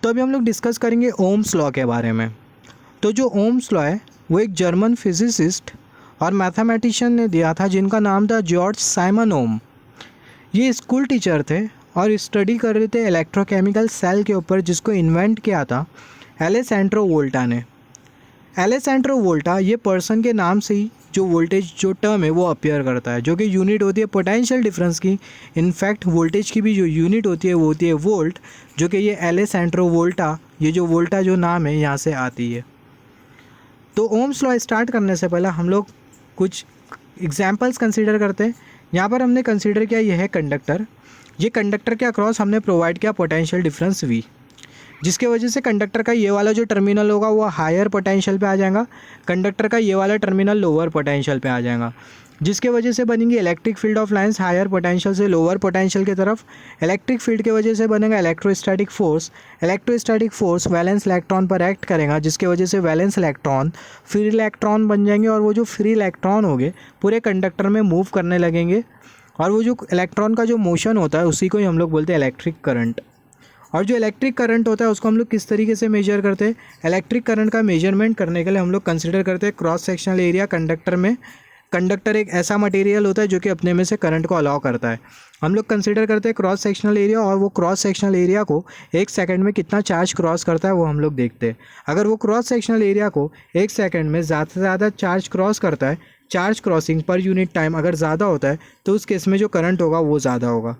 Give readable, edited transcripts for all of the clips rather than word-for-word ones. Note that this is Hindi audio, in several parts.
तो अभी हम लोग डिस्कस करेंगे ओम्स लॉ के बारे में। तो जो ओम्स लॉ है वो एक जर्मन फिजिसिस्ट और मैथमेटिशियन ने दिया था जिनका नाम था जॉर्ज साइमन ओम। ये स्कूल टीचर थे और स्टडी कर रहे थे इलेक्ट्रोकेमिकल सेल के ऊपर, जिसको इन्वेंट किया था एलेसैंड्रो वोल्टा ने। एलेसैंड्रो वोल्टा ये पर्सन के नाम से ही जो वोल्टेज जो टर्म है वो अपीयर करता है, जो कि यूनिट होती है पोटेंशियल डिफरेंस की। इनफैक्ट वोल्टेज की भी जो यूनिट होती है वो होती है वोल्ट, जो कि ये एलेसैंड्रो वोल्टा, ये जो वोल्टा जो नाम है यहाँ से आती है। तो ओम्स लॉ स्टार्ट करने से पहले हम लोग कुछ एग्जाम्पल्स कंसीडर करते हैं। यहाँ पर हमने कंसीडर किया यह है कंडक्टर। ये कंडक्टर के अक्रॉस हमने प्रोवाइड किया पोटेंशियल डिफरेंस V, जिसके वजह से कंडक्टर का ये वाला जो टर्मिनल होगा वो हायर पोटेंशियल पे आ जाएगा, कंडक्टर का ये वाला टर्मिनल लोअर पोटेंशियल पे आ जाएगा, जिसके वजह से बनेंगी electric field of lines higher potential से लोअर पोटेंशियल की तरफ। इलेक्ट्रिक फील्ड की वजह से बनेगा electrostatic force. Electrostatic force valence electron पर एक्ट करेगा, जिसके वजह से वैलेंस इलेक्ट्रॉन फ्री इलेक्ट्रॉन बन जाएंगे, और वो जो फ्री इलेक्ट्रॉन होंगे पूरे कंडक्टर में मूव करने लगेंगे, और वो जो इलेक्ट्रॉन का जो मोशन होता है उसी को ही हम लोग बोलते हैं इलेक्ट्रिक करंट। और जो इलेक्ट्रिक करंट होता है उसको हम लोग किस तरीके से मेजर करते हैं? इलेक्ट्रिक करंट का मेजरमेंट करने के लिए हम लोग कंसिडर करते हैं क्रॉस सेक्शनल एरिया कंडक्टर में। कंडक्टर एक ऐसा मटेरियल होता है जो कि अपने में से करंट को अलाउ करता है। हम लोग कंसिडर करते हैं क्रॉस सेक्शनल एरिया, और वो क्रॉस सेक्शनल एरिया को एक सेकंड में कितना चार्ज क्रॉस करता है वो हम लोग देखते हैं। अगर वो क्रॉस सेक्शनल एरिया को एक सेकंड में ज़्यादा से ज़्यादा चार्ज क्रॉस करता है, charge crossing per unit time अगर ज़्यादा होता है तो उस केस में जो करंट होगा वो ज़्यादा होगा।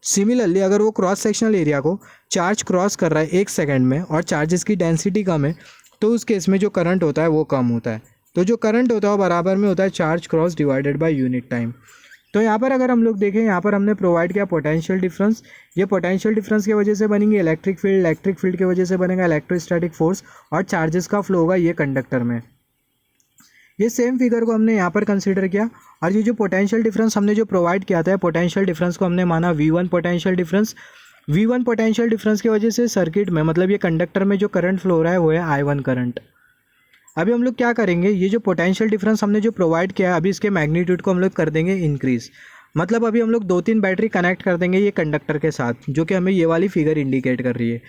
सिमिलरली अगर वो क्रॉस सेक्शनल एरिया को चार्ज क्रॉस कर रहा है एक सेकंड में और चार्जेस की डेंसिटी कम है तो उस केस में जो करंट होता है वो कम होता है। तो जो करंट होता है वो बराबर में होता है charge cross divided by unit time. तो यहाँ पर अगर हम लोग देखें, यहाँ पर हमने प्रोवाइड किया पोटेंशियल डिफरेंस। ये पोटेंशियल डिफरेंस की वजह से बनेंगे इलेक्ट्रिक फील्ड, इलेक्ट्रिक फील्ड की वजह से बनेगा इलेक्ट्रोस्टैटिक फोर्स, और चार्जेस का फ्लो होगा ये कंडक्टर में। ये सेम फिगर को हमने यहाँ पर कंसीडर किया, और ये जो पोटेंशियल डिफरेंस हमने जो प्रोवाइड किया था, पोटेंशियल डिफरेंस को हमने माना V1 potential difference. V1 potential difference की वजह से सर्किट में, मतलब ये कंडक्टर में जो करंट फ्लो हो रहा है वो है I1 करंट। अभी हम लोग क्या करेंगे, ये जो पोटेंशियल डिफरेंस हमने जो प्रोवाइड किया है अभी इसके मैग्नीट्यूड को हम लोग कर देंगे इंक्रीज़। मतलब अभी हम लोग 2-3 बैटरी कनेक्ट कर देंगे ये कंडक्टर के साथ, जो कि हमें ये वाली फिगर इंडिकेट कर रही है।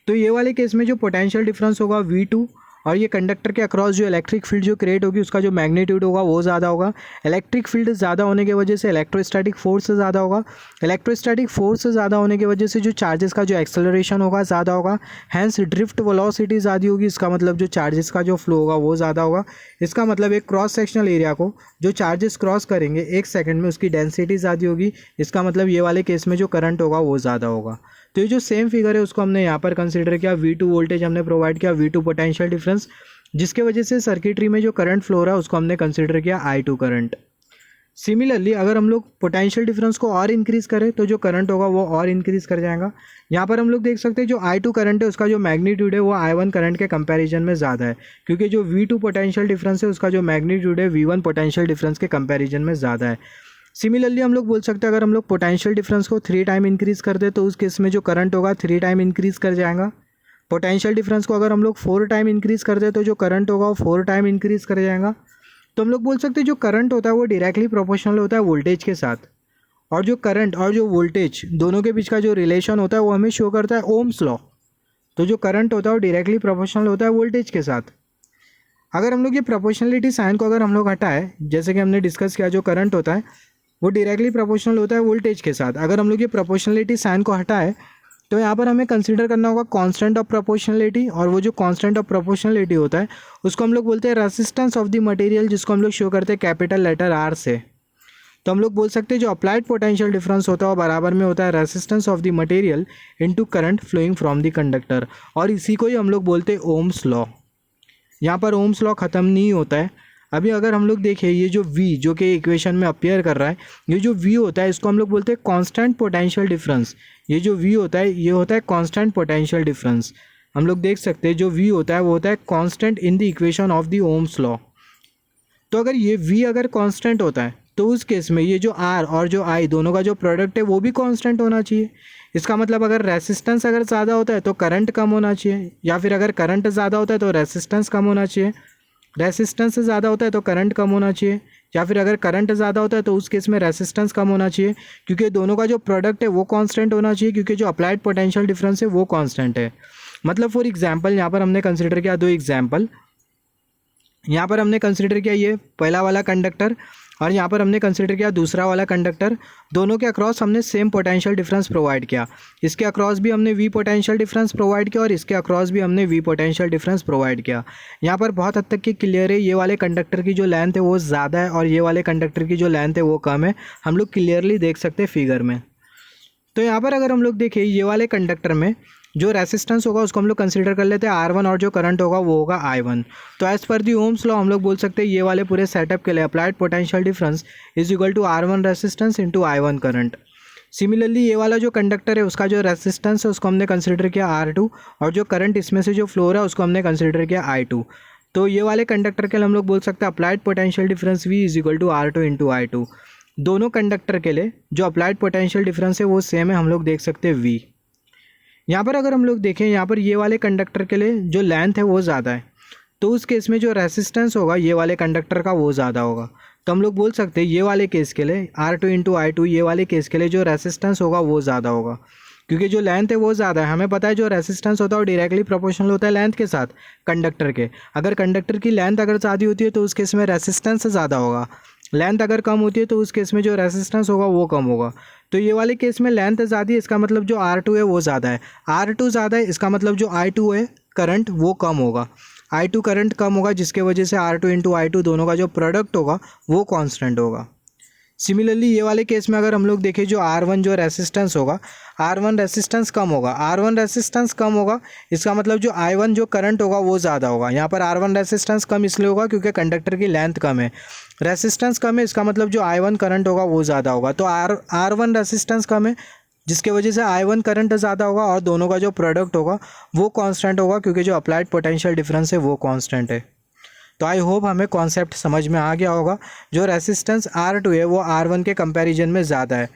तो ये वाले केस में जो पोटेंशियल डिफरेंस होगा V2, और ये कंडक्टर के अक्रॉस जो इलेक्ट्रिक फील्ड जो क्रिएट होगी उसका जो मैग्नीट्यूड होगा वो ज़्यादा होगा। इलेक्ट्रिक फील्ड ज़्यादा होने की वजह से इलेक्ट्रोस्टैटिक फोर्स ज़्यादा होगा। इलेक्ट्रोस्टैटिक फोर्स ज़्यादा होने की वजह से जो चार्जेस का जो एक्सेलरेशन होगा ज़्यादा होगा, हैंस ड्रिफ्ट वेलोसिटी ज़्यादा होगी। इसका मतलब जो चार्जेस का जो फ्लो होगा वो ज़्यादा होगा। इसका मतलब एक क्रॉस सेक्शनल एरिया को जो चार्जेस क्रॉस करेंगे एक सेकंड में उसकी डेंसिटी ज़्यादा होगी। इसका मतलब ये वाले केस में जो करंट होगा वो ज़्यादा होगा। तो ये जो सेम फिगर है उसको हमने यहाँ पर कंसीडर किया। V2 वोल्टेज हमने प्रोवाइड किया, V2 पोटेंशियल डिफरेंस, जिसके वजह से सर्किटरी में जो करंट फ्लो रहा है उसको हमने कंसीडर किया I2 करंट। सिमिलरली अगर हम लोग पोटेंशियल डिफरेंस को और इंक्रीज़ करें तो जो करंट होगा वो और इंक्रीज़ कर जाएगा। यहाँ पर हम लोग देख सकते हैं जो I2 करंट है उसका जो मैग्नीट्यूड है वो I1 करंट के कंपैरिजन में ज़्यादा है, क्योंकि जो V2 पोटेंशियल डिफरेंस है उसका जो मैग्नीट्यूड है V1 पोटेंशियल डिफरेंस के कंपैरिजन में ज़्यादा है। सिमिलरली हम लोग बोल सकते हैं अगर हम लोग पोटेंशियल डिफरेंस को 3 टाइम इंक्रीज़ कर दे तो उस केस में जो करंट होगा 3 टाइम इंक्रीज़ कर जाएगा। पोटेंशियल डिफरेंस को अगर हम लोग 4 टाइम इंक्रीज़ कर दे तो जो करंट होगा वो 4 टाइम इंक्रीज़ कर जाएगा। तो हम लोग बोल सकते हैं जो करंट होता है वो डायरेक्टली प्रोपोर्शनल होता है वोल्टेज के साथ, और जो करंट और जो वोल्टेज दोनों के बीच का जो रिलेशन होता है वो हमें शो करता है ओम्स लॉ। तो जो करंट होता है वो डायरेक्टली प्रोपोर्शनल होता है वोल्टेज के साथ। अगर हम लोग ये प्रोपोर्शनलिटी साइन को अगर हम लोग हटाए, जैसे कि हमने डिस्कस किया जो करंट होता है वो डायरेक्टली प्रोपोर्शनल होता है वोल्टेज के साथ। अगर हम लोग ये प्रोपोर्शनलिटी साइन को हटाए तो यहाँ पर हमें कंसीडर करना होगा कांस्टेंट ऑफ प्रोपोर्शनलिटी, और वो जो कांस्टेंट ऑफ प्रोपोर्शनलिटी होता है उसको हम लोग बोलते हैं रेजिस्टेंस ऑफ द मटेरियल, जिसको हम लोग शो करते हैं कैपिटल लेटर R से। तो हम लोग बोल सकते हैं जो अप्लाइड पोटेंशियल डिफरेंस होता है वो बराबर में होता है resistance of the material into current flowing from the conductor, और इसी को ही हम लोग बोलते हैं ओम्स लॉ। यहाँ पर ओम्स लॉ ख़त्म नहीं होता है। अभी अगर हम लोग देखें ये जो V जो कि इक्वेशन में अपीयर कर रहा है, ये जो V होता है इसको हम लोग बोलते हैं कांस्टेंट पोटेंशियल डिफरेंस। ये जो V होता है ये होता है कांस्टेंट पोटेंशियल डिफरेंस। हम लोग देख सकते हैं जो V होता है वो होता है constant in the equation of the Ohm's law. तो अगर ये V अगर कांस्टेंट होता है तो उस केस में ये जो R और जो I दोनों का जो प्रोडक्ट है वो भी कांस्टेंट होना चाहिए। इसका मतलब अगर रेजिस्टेंस अगर ज़्यादा होता है तो करंट कम होना चाहिए, या फिर अगर करंट ज़्यादा होता है तो रेजिस्टेंस कम होना चाहिए। रेजिस्टेंस से ज़्यादा होता है तो करंट कम होना चाहिए, या फिर अगर करंट ज़्यादा होता है तो उस केस में रेसिस्टेंस कम होना चाहिए, क्योंकि दोनों का जो प्रोडक्ट है वो कांस्टेंट होना चाहिए, क्योंकि जो अप्लाइड पोटेंशियल डिफरेंस है वो कांस्टेंट है। मतलब फॉर एग्जांपल यहाँ पर हमने कंसिडर किया 2 एग्जांपल। यहाँ पर हमने कंसिडर किया ये पहला वाला कंडक्टर और यहाँ पर हमने कंसिडर किया दूसरा वाला कंडक्टर। दोनों के अक्रॉस हमने सेम पोटेंशियल डिफरेंस प्रोवाइड किया। इसके अक्रॉस भी हमने वी पोटेंशियल डिफरेंस प्रोवाइड किया और इसके अक्रॉस भी हमने वी पोटेंशियल डिफरेंस प्रोवाइड किया। यहाँ पर बहुत हद तक की क्लियर है, ये वाले कंडक्टर की जो लेंथ है वो ज़्यादा है और ये वाले कंडक्टर की जो लेंथ है वो कम है। हम लोग क्लियरली देख सकते हैं फिगर में। तो यहाँ पर अगर हम लोग देखें ये वाले कंडक्टर में जो रेसिस्टेंस होगा उसको हम लोग कंसीडर कर लेते हैं R1 और जो करंट होगा वो होगा I1। तो एज पर दी ओम्स लॉ हम लोग बोल सकते हैं ये वाले पूरे सेटअप के लिए applied potential difference is equal to R1 resistance into I1 current. Similarly ये वाला जो कंडक्टर है उसका जो रेसिस्टेंस है उसको हमने कंसिडर किया R2 और जो करंट इसमें से जो फ्लो हो रहा है उसको हमने कंसिडर किया I2। तो ये वाले कंडक्टर के लिए हम लोग बोल सकते हैं applied potential difference V is equal to R2 into I2। दोनों कंडक्टर के लिए जो अप्लाइड पोटेंशियल डिफरेंस है वो सेम है, हम लोग देख सकते हैं V। यहाँ पर अगर हम लोग देखें यहाँ पर ये वाले कंडक्टर के लिए जो लेंथ है वो ज़्यादा है, तो उस केस में जो रेसिस्टेंस होगा ये वाले कंडक्टर का वो ज़्यादा होगा। तो हम लोग बोल सकते हैं ये वाले केस के लिए R2 इंटू I2, ये वाले केस के लिए जो रेसिस्टेंस होगा वो ज़्यादा होगा, क्योंकि जो लेंथ है वो ज़्यादा है। हमें पता है जो रेसिस्टेंस होता है वो डायरेक्टली प्रोपोर्शनल होता है लेंथ के साथ कंडक्टर के। अगर कंडक्टर की लेंथ अगर ज़्यादा होती है तो उस केस में रेसिस्टेंस ज़्यादा होगा, लेंथ अगर कम होती है तो उस केस में जो रेसिस्टेंस होगा वो कम होगा। तो ये वाले केस में लेंथ ज़्यादा है, इसका मतलब जो R2 है वो ज़्यादा है। R2 ज़्यादा है इसका मतलब जो I2 है करंट वो कम होगा, I2 करंट कम होगा, जिसके वजह से R2 इंटू I2 दोनों का जो प्रोडक्ट होगा वो कांस्टेंट होगा। सिमिलरली ये वाले केस में अगर हम लोग देखें जो R1 जो रेसिस्टेंस होगा, R1 रेसिस्टेंस कम होगा, R1 रेसिस्टेंस कम होगा इसका मतलब जो I1 जो करंट होगा वो ज़्यादा होगा। यहाँ पर R1 रेसिस्टेंस कम इसलिए होगा क्योंकि कंडक्टर की लेंथ कम है, रेसिस्टेंस कम है इसका मतलब जो I1 करंट होगा वो ज़्यादा होगा। तो R1 रेसिस्टेंस कम है जिसके वजह से I1 करंट ज़्यादा होगा और दोनों का जो प्रोडक्ट होगा वो कांस्टेंट होगा, क्योंकि जो अप्लाइड पोटेंशियल डिफरेंस है वो कांस्टेंट है। तो आई होप हमें कॉन्सेप्ट समझ में आ गया होगा। जो रेसिस्टेंस R2 है वो R1 के कंपैरिजन में ज़्यादा है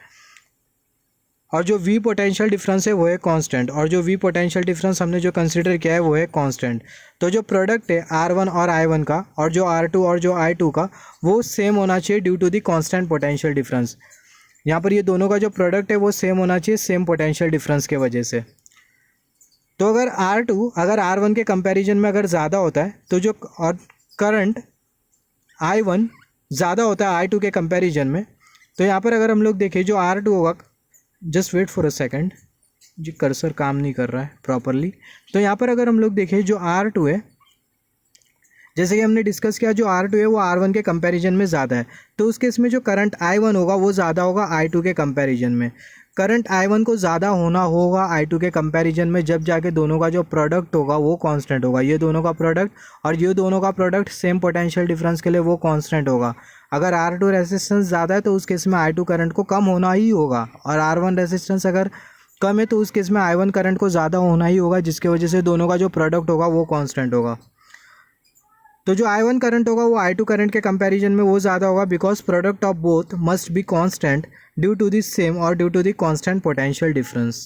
और जो V पोटेंशियल डिफरेंस है वो है कांस्टेंट, और जो V पोटेंशियल डिफरेंस हमने जो कंसीडर किया है वो है कांस्टेंट। तो जो प्रोडक्ट है R1 और I1 का और जो R2 और जो I2 का वो सेम होना चाहिए due to the constant potential difference. यहाँ पर ये दोनों का जो प्रोडक्ट है वो सेम होना चाहिए सेम पोटेंशियल डिफरेंस के वजह से। तो अगर R2 अगर R1 के कंपैरिजन में अगर ज़्यादा होता है तो जो और करंट I1 ज़्यादा होता है I2 के कंपैरिजन में, तो यहाँ पर अगर हम लोग देखें जो R2 होगा, just wait for a second जी कर्सर काम नहीं कर रहा है प्रॉपरली। तो यहाँ पर अगर हम लोग देखें जो R2 है, जैसे कि हमने डिस्कस किया जो R2 है वो R1 के कंपैरिजन में ज़्यादा है, तो उस केस में जो करंट I1 होगा वो ज़्यादा होगा I2 के कंपैरिजन में। करंट I1 को ज़्यादा होना होगा I2 के कंपैरिजन में जब जाके दोनों का जो प्रोडक्ट होगा वो कांस्टेंट होगा। ये दोनों का प्रोडक्ट और ये दोनों का प्रोडक्ट सेम पोटेंशियल डिफरेंस के लिए वो कांस्टेंट होगा। अगर R2 रेजिस्टेंस ज़्यादा है तो उस केस में I2 करंट को कम होना ही होगा, और R1 रेजिस्टेंस अगर कम है तो उस केस में I1 करंट को ज़्यादा होना ही होगा, जिसकी वजह से दोनों का जो प्रोडक्ट होगा वो कांस्टेंट होगा। तो जो I1 करंट होगा वो I2 करंट के कंपैरिजन में वो ज़्यादा होगा, because product of both must be constant due to the same और due to the constant potential difference.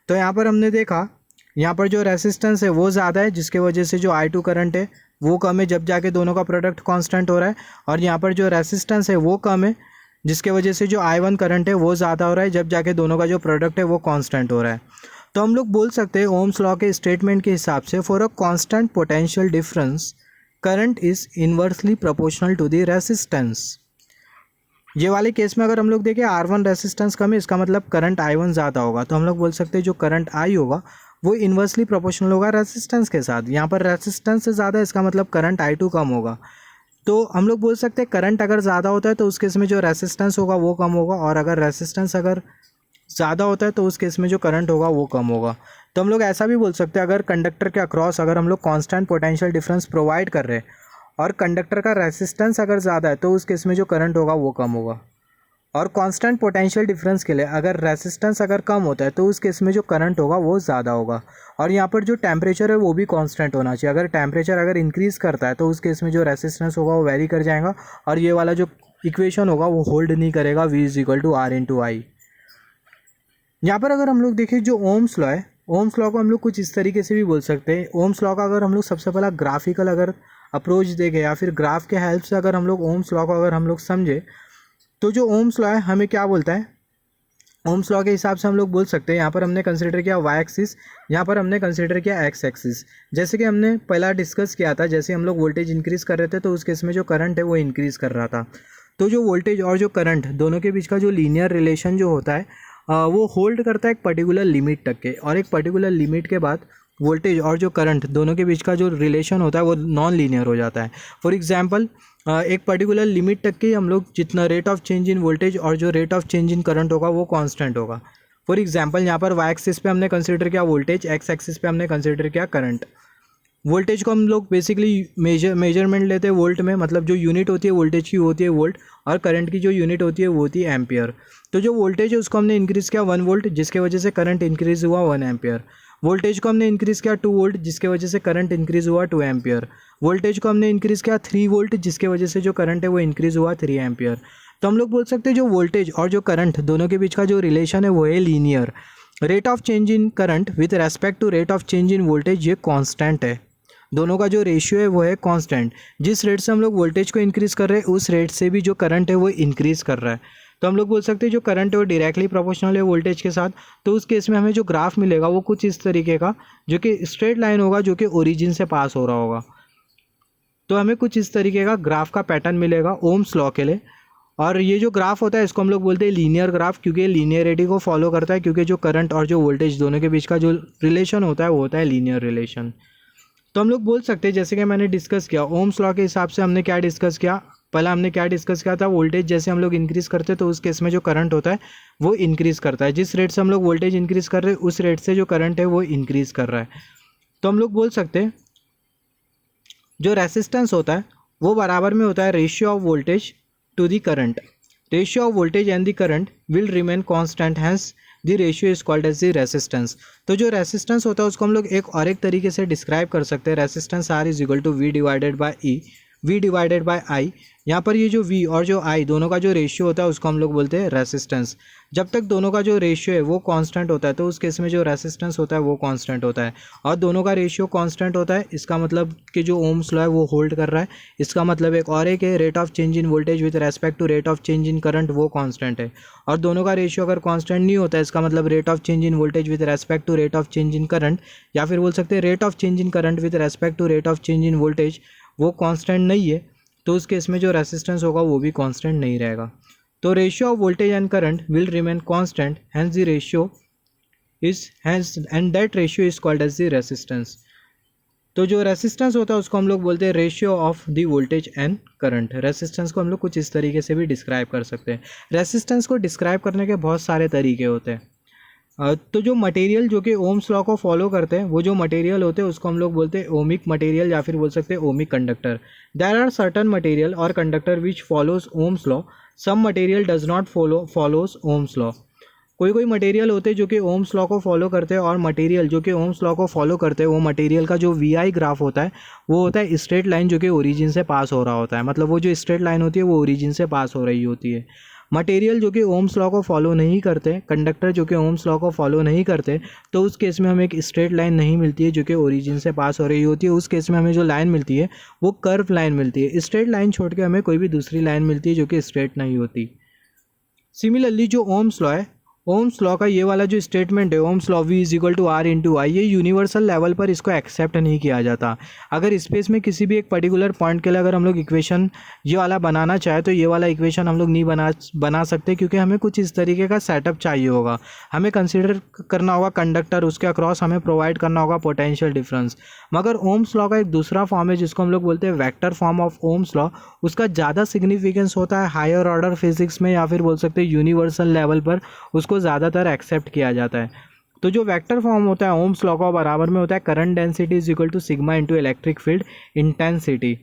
तो यहाँ पर हमने देखा यहाँ पर जो रेसिस्टेंस है वो ज़्यादा है, जिसके वजह से जो I2 करंट है वो कम है जब जाके दोनों का प्रोडक्ट कांस्टेंट हो रहा है, और यहाँ पर जो रेसिस्टेंस है वो कम है जिसके वजह से जो I1 करंट है वो ज़्यादा हो रहा है जब जाके दोनों का जो प्रोडक्ट है वो कांस्टेंट हो रहा है। तो हम लोग बोल सकते हैं ओम्स लॉ के स्टेटमेंट के हिसाब से for a constant potential difference current is inversely proportional to the resistance. ये वाले केस में अगर हम लोग देखें R1 रेसिस्टेंस कम है, इसका मतलब करंट I1 ज़्यादा होगा, तो हम लोग बोल सकते हैं जो करंट I होगा वो इन्वर्सली प्रोपोर्शनल होगा रेसिस्टेंस के साथ। यहाँ पर रेसिस्टेंस से ज़्यादा, इसका मतलब करंट I2 कम होगा। तो हम लोग बोल सकते हैं करंट अगर ज़्यादा होता है तो उस केस में जो रेसिस्टेंस होगा वो कम होगा, और अगर रेसिस्टेंस अगर ज़्यादा होता है तो उस केस में जो करंट होगा वो कम होगा। तो हम लोग ऐसा भी बोल सकते हैं अगर कंडक्टर के अक्रॉस अगर हम लोग कांस्टेंट पोटेंशियल डिफरेंस प्रोवाइड कर रहे हैं और कंडक्टर का रेसिस्टेंस अगर ज़्यादा है तो उस केस में जो करंट होगा वो कम होगा। और कांस्टेंट पोटेंशियल डिफरेंस के लिए अगर रेसिस्टेंस अगर कम होता है तो उस केस में जो करंट होगा वो ज़्यादा होगा। और यहाँ पर जो टेम्परेचर है वो भी कांस्टेंट होना चाहिए। अगर टेम्परेचर अगर इंक्रीज़ करता है तो उस केस में जो रेसिस्टेंस होगा वो वेरी कर जाएगा, और ये वाला जो इक्वेशन होगा वो होल्ड नहीं करेगा, V is equal to R into I. यहाँ पर अगर हम लोग देखें जो ओम्स लॉ है, ओम्स लॉ को हम लोग कुछ इस तरीके से भी बोल सकते हैं। ओम्स लॉ का अगर हम लोग सबसे पहला ग्राफिकल अगर अप्रोच देखें या फिर ग्राफ के हेल्प से अगर हम लोग ओम्स लॉ को अगर हम लोग समझे, तो जो ओम्स लॉ है हमें क्या बोलता है, ओम्स लॉ के हिसाब से हम लोग बोल सकते हैं, यहाँ पर हमने कंसिडर किया वाई एक्सिस, यहाँ पर हमने कंसिडर किया एक्स एक्सिस। जैसे कि हमने पहला डिस्कस किया था, जैसे हम लोग वोल्टेज इंक्रीज़ कर रहे थे तो उस केस में जो करंट है वो इंक्रीज़ कर रहा था। तो जो वोल्टेज और जो करंट दोनों के बीच का जो लीनियर रिलेशन जो होता है वो होल्ड करता है एक पर्टिकुलर लिमिट तक के, और एक पर्टिकुलर लिमिट के बाद वोल्टेज और जो करंट दोनों के बीच का जो रिलेशन होता है वो नॉन लीनियर हो जाता है। फॉर एग्जांपल एक पर्टिकुलर लिमिट तक के हम लोग जितना rate of change in voltage और जो rate of change in current होगा वो कांस्टेंट होगा। फॉर एग्जांपल यहाँ पर वाई एक्सिस पे हमने कंसिडर किया वोल्टेज, एक्स एक्सिस पे हमने कंसिडर किया करंट। वोल्टेज को हम लोग बेसिकली मेजरमेंट लेते हैं वोल्ट में, मतलब जो यूनिट होती है वोल्टेज की होती है वोल्ट, और करंट की जो यूनिट होती है वो होती है एम्पियर। तो जो वोल्टेज है उसको हमने इंक्रीज़ किया 1 वोल्ट, जिसके वजह से करंट इंक्रीज़ हुआ 1 एम्पियर। वोल्टेज को हमने इंक्रीज़ किया 2 वोल्ट, जिसके वजह से करंट इंक्रीज़ हुआ 2 एम्पियर। वोल्टेज को हमने इंक्रीज़ किया 3 वोल्ट, जिसके वजह से जो करंट है वो इंक्रीज़ हुआ 3 एम्पियर। तो हम लोग बोल सकते हैं जो वोल्टेज और जो करंट दोनों के बीच का जो रिलेशन है वो है linear. Rate of change in current with respect to rate of change in voltage ये कांस्टेंट है, दोनों का जो रेशियो है वो है कांस्टेंट। जिस रेट से हम लोग वोल्टेज को इंक्रीज़ कर रहे हैं उस रेट से भी जो करंट है वो इंक्रीज़ कर रहा है। तो हम लोग बोल सकते हैं जो करंट है वो डायरेक्टली प्रोपोर्शनल है वोल्टेज के साथ। तो उस केस में हमें जो ग्राफ मिलेगा वो कुछ इस तरीके का, जो कि स्ट्रेट लाइन होगा, जो कि ओरिजिन से पास हो रहा होगा। तो हमें कुछ इस तरीके का ग्राफ का पैटर्न मिलेगा ओम्स लॉ के लिए। और ये जो ग्राफ होता है इसको हम लोग बोलते हैं लीनियर ग्राफ, क्योंकि लीनियरिटी को फॉलो करता है, क्योंकि जो करंट और जो वोल्टेज दोनों के बीच का जो रिलेशन होता है वो होता है लीनियर रिलेशन। तो हम लोग बोल सकते हैं, जैसे कि मैंने डिस्कस किया ओम्स लॉ के हिसाब से हमने क्या डिस्कस किया, पहला हमने क्या डिस्कस किया था, वोल्टेज जैसे हम लोग इंक्रीज़ करते हैं तो उस केस में जो करंट होता है वो इंक्रीज़ करता है। जिस रेट से हम लोग वोल्टेज इंक्रीज़ कर रहे हैं उस रेट से जो करंट है वो इंक्रीज़ कर रहा है। तो हम लोग बोल सकते हैं जो रेसिस्टेंस होता है वो बराबर में होता है ratio of voltage to the current. Ratio of voltage and the current will remain constant, hence the ratio is called as the resistance. तो जो रेसिस्टेंस होता है उसको हम लोग एक और एक तरीके से डिस्क्राइब कर सकते हैं, resistance R is equal to V divided by E, V divided by I. यहाँ पर ये जो v और जो i दोनों का जो रेशियो होता है उसको हम लोग बोलते हैं रेसिस्टेंस। जब तक दोनों का जो रेशियो है वो कांस्टेंट होता है तो उस केस में जो रेसिस्टेंस होता है वो कांस्टेंट होता है, और दोनों का रेशियो कांस्टेंट होता है, इसका मतलब कि जो ओम्स लॉ है वो होल्ड कर रहा है। इसका मतलब एक और एक है rate of change in voltage with respect to rate of change in current वो कांस्टेंट है, और दोनों का रेशियो अगर कांस्टेंट नहीं होता है इसका मतलब rate of change in voltage with respect to rate of change in current, या फिर बोल सकते हैं rate of change in current with respect to rate of change in voltage वो कांस्टेंट नहीं है, तो उस केस में जो रेसिस्टेंस होगा वो भी कांस्टेंट नहीं रहेगा। तो ratio of voltage and current will remain constant, hence the ratio is hence and that ratio is called as the resistance. तो जो रेसिस्टेंस होता है उसको हम लोग बोलते हैं ratio of the voltage and current. Resistance को हम लोग कुछ इस तरीके से भी डिस्क्राइब कर सकते हैं। रेसिस्टेंस को डिस्क्राइब करने के बहुत सारे तरीके होते हैं। तो जो मटेरियल जो कि ओम्स लॉ को फॉलो करते हैं वो जो मटेरियल होते हैं उसको हम लोग बोलते हैं ओमिक मटेरियल, या फिर बोल सकते हैं ohmic conductor. There are certain material और conductor which follows Ohm's law, some material does not follows Ohm's law. कोई मटेरियल होते हैं जो कि ओम्स लॉ को फॉलो करते हैं, और मटेरियल जो कि ओम्स लॉ को फॉलो करते हैं वो मटेरियल का जो वी आई ग्राफ होता है वो होता है स्ट्रेट लाइन जो कि ओरिजिन से पास हो रहा होता है। मतलब वो जो स्ट्रेट लाइन होती है वो ओरिजिन से पास हो रही होती है। मटेरियल जो कि ओम्स लॉ को फॉलो नहीं करते, कंडक्टर जो कि ओम्स लॉ को फॉलो नहीं करते, तो उस केस में हमें एक स्ट्रेट लाइन नहीं मिलती है जो कि ओरिजिन से पास हो रही होती है। उस केस में हमें जो लाइन मिलती है वो कर्व लाइन मिलती है। स्ट्रेट लाइन छोड़ के हमें कोई भी दूसरी लाइन मिलती है जो कि स्ट्रेट नहीं होती। सिमिलरली जो ओम्स लॉ है, ओम्स लॉ का ये वाला जो स्टेटमेंट है Ohm's law v is equal to R into I, ये यूनिवर्सल लेवल पर इसको एक्सेप्ट नहीं किया जाता। अगर स्पेस में किसी भी एक पर्टिकुलर पॉइंट के लिए अगर हम लोग इक्वेशन ये वाला बनाना चाहे तो ये वाला इक्वेशन हम लोग नहीं बना सकते, क्योंकि हमें कुछ इस तरीके का सेटअप चाहिए होगा। हमें कंसिडर करना होगा कंडक्टर, उसके अक्रॉस हमें प्रोवाइड करना होगा पोटेंशियल डिफरेंस। मगर ओम्स लॉ का एक दूसरा फॉर्म है जिसको हम लोग बोलते हैं vector form of Ohm's law, उसका ज़्यादा सिग्निफिकेंस होता है हायर ऑर्डर फिजिक्स में, या फिर बोल सकते हैं यूनिवर्सल लेवल पर उसको ज़्यादातर एक्सेप्ट किया जाता है। तो जो वेक्टर फॉर्म होता है ओम्स लॉ का बराबर में होता है current density is equal to sigma into electric field intensity.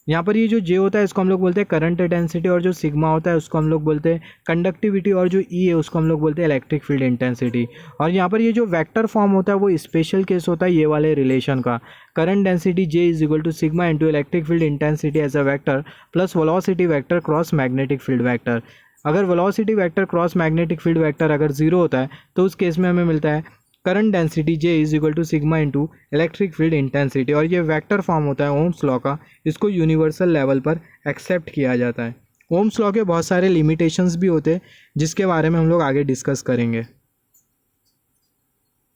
यहाँ पर ये जो जे होता है इसको हम लोग बोलते हैं करंट डेंसिटी, और जो सिग्मा होता है उसको हम लोग बोलते हैं कंडक्टिविटी, और जो ई है उसको हम लोग बोलते हैं इलेक्ट्रिक फील्ड इंटेंसिटी। और यहाँ पर ये जो वेक्टर फॉर्म होता है वो स्पेशल केस होता है ये वाले रिलेशन का, current density J is equal to sigma into electric field intensity as a vector plus velocity vector cross magnetic field vector. अगर velocity vector cross magnetic field vector अगर जीरो होता है तो उस केस में हमें मिलता है current density J is equal to sigma into electric field intensity, और ये वेक्टर फॉर्म होता है ओम्स लॉ का, इसको यूनिवर्सल लेवल पर एक्सेप्ट किया जाता है। ओम्स लॉ के बहुत सारे लिमिटेशंस भी होते हैं जिसके बारे में हम लोग आगे डिस्कस करेंगे।